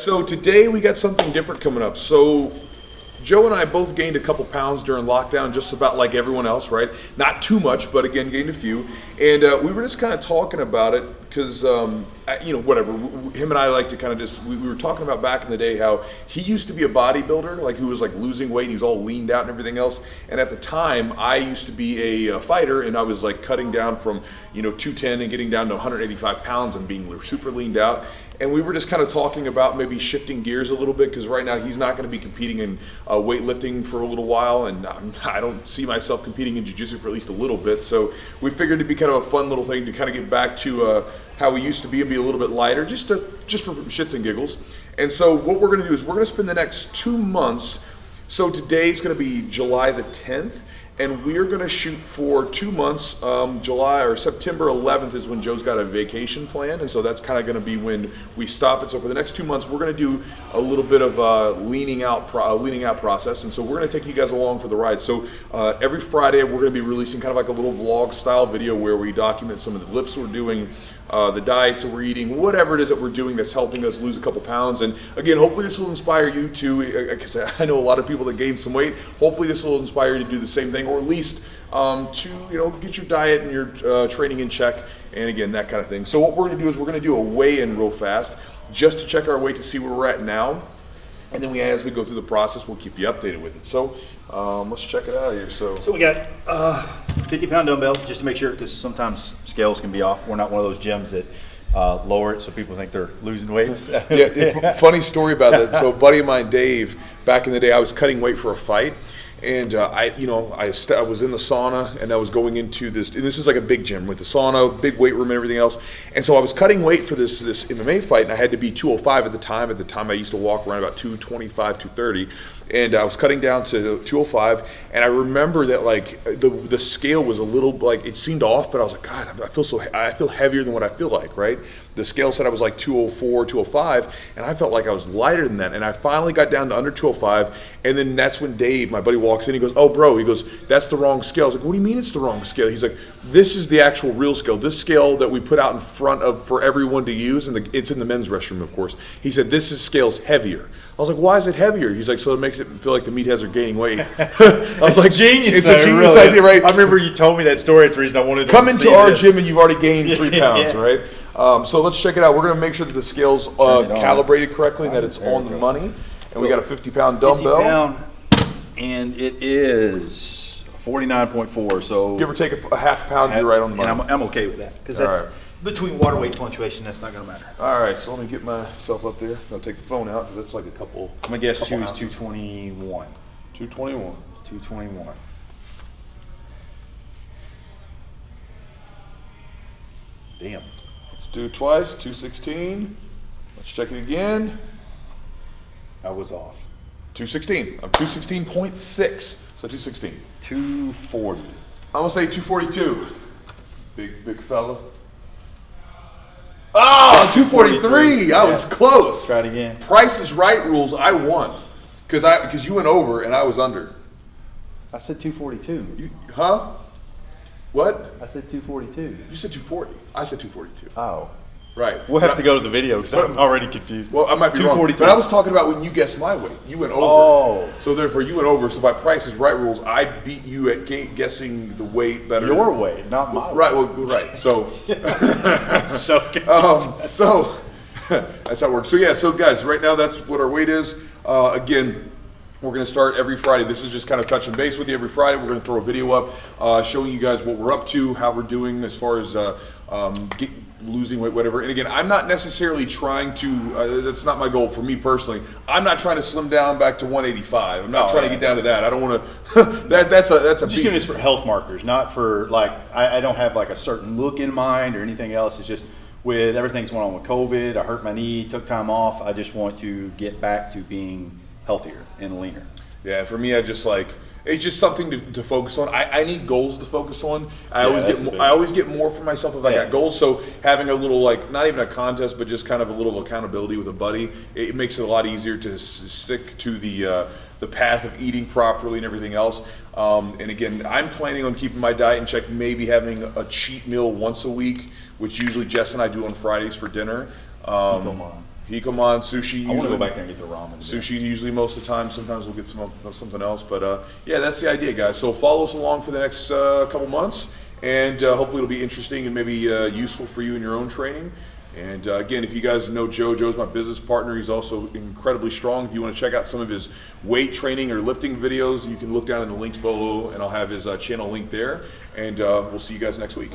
So today we got something different coming up. So Joe and I both gained a couple pounds during lockdown, just about like everyone else, right? Not too much, but again, gained a few. And we were just kind of talking about it because, whatever. Him and I like to kind of just, we were talking about back in the day how he used to be a bodybuilder, like who was like losing weight and he's all leaned out and everything else. And at the time, I used to be a fighter and I was like cutting down from, 210 and getting down to 185 pounds and being super leaned out. And we were just kind of talking about maybe shifting gears a little bit because right now he's not going to be competing in weightlifting for a little while, and I don't see myself competing in jiu-jitsu for at least a little bit. So we figured it'd be kind of a fun little thing to kind of get back to how we used to be and be a little bit lighter, just for shits and giggles. And so what we're going to do is we're going to spend the next 2 months. So today's going to be July the 10th. And we are going to shoot for 2 months. July or September 11th is when Joe's got a vacation plan, and so that's kind of going to be when we stop it. So for the next 2 months, we're going to do a little bit of leaning out process, and so we're going to take you guys along for the ride. So every Friday, we're going to be releasing kind of like a little vlog style video where we document some of the lifts we're doing, the diets that we're eating, whatever it is that we're doing that's helping us lose a couple pounds. And again, hopefully this will inspire you to, because I know a lot of people that gain some weight, hopefully this will inspire you to do the same thing, or at least to get your diet and your training in check, and again, that kind of thing. So what we're going to do is we're going to do a weigh-in real fast, just to check our weight to see where we're at now. And then as we go through the process, we'll keep you updated with it. So let's check it out here. So we got 50-pound dumbbells, just to make sure, because sometimes scales can be off. We're not one of those gyms that lower it so people think they're losing weights. Yeah, funny story about that. So a buddy of mine, Dave, back in the day, I was cutting weight for a fight. And I was in the sauna, and I was going into this. And this is like a big gym with the sauna, big weight room, and everything else. And so I was cutting weight for this MMA fight, and I had to be 205 at the time. At the time, I used to walk around about 225, 230, and I was cutting down to 205. And I remember that like the scale was a little like it seemed off, but I was like, God, I feel heavier than what I feel like, right? The scale said I was like 204, 205, and I felt like I was lighter than that. And I finally got down to under 205, and then that's when Dave, my buddy, walks in. He goes, "Oh, bro," he goes, "that's the wrong scale." I was like, "What do you mean it's the wrong scale?" He's like, "This is the actual real scale. This scale that we put out in front of for everyone to use, and it's in the men's restroom, of course." He said, scale's heavier." I was like, "Why is it heavier?" He's like, "So it makes it feel like the meatheads are gaining weight." I was like, "Genius! It's a genius idea, right?" I remember you told me that story. It's the reason I wanted to come into our gym and you've already gained 3 pounds, right? So let's check it out. We're going to make sure that the scale's calibrated correctly and that it's on the money. And we got a 50-pound dumbbell. 50 pound, and it is 49.4. So give or take a half pound, you're right on the money. And I'm okay with that because that's between water weight fluctuation. That's not going to matter. All right, so let me get myself up there. I'll take the phone out because that's like a couple. I'm going to guess Chewy's 221. 221. 221. Damn. Let's do it twice. 216. Let's check it again. I was off. 216. I'm 216.6. So 216. 240. I'm gonna say 242. Big fella. Oh, 243. I was close. Let's try it again. Price is Right rules. I won because you went over and I was under. I said 242. Huh? What? I said 242. You said 240. I said 242. Oh. Right. We'll have to go to the video because I'm already confused. Well, I might be wrong. But I was talking about when you guessed my weight. You went over. Oh. So therefore you went over. So by Price is Right rules, I beat you at guessing the weight better. Your weight, not my weight. Right. Well, right. So. So confused. So that's how it works. So yeah. So guys, right now that's what our weight is. Again. We're going to start every Friday. This is just kind of touching base with you every Friday. We're going to throw a video up showing you guys what we're up to, how we're doing as far as losing weight, whatever. And again, I'm not necessarily trying to, that's not my goal for me personally. I'm not trying to slim down back to 185. I'm not trying to get down to that. I don't want to, that's a I'm just doing this for health markers, not for like, I don't have like a certain look in mind or anything else. It's just with everything's going on with COVID, I hurt my knee, took time off. I just want to get back to being healthier and leaner. Yeah, for me, it's just something to focus on. I need goals to focus on. I always get more for myself if I got goals. So having a little, like, not even a contest, but just kind of a little accountability with a buddy, it makes it a lot easier to stick to the path of eating properly and everything else. And again, I'm planning on keeping my diet in check, maybe having a cheat meal once a week, which usually Jess and I do on Fridays for dinner. Hikoman, sushi. I want to usually- go back there and get the ramen. Sushi usually most of the time. Sometimes we'll get something else. But yeah, that's the idea, guys. So follow us along for the next couple months, and hopefully it'll be interesting and maybe useful for you in your own training. And again, if you guys know Joe, Joe's my business partner. He's also incredibly strong. If you want to check out some of his weight training or lifting videos, you can look down in the links below, and I'll have his channel link there. And we'll see you guys next week.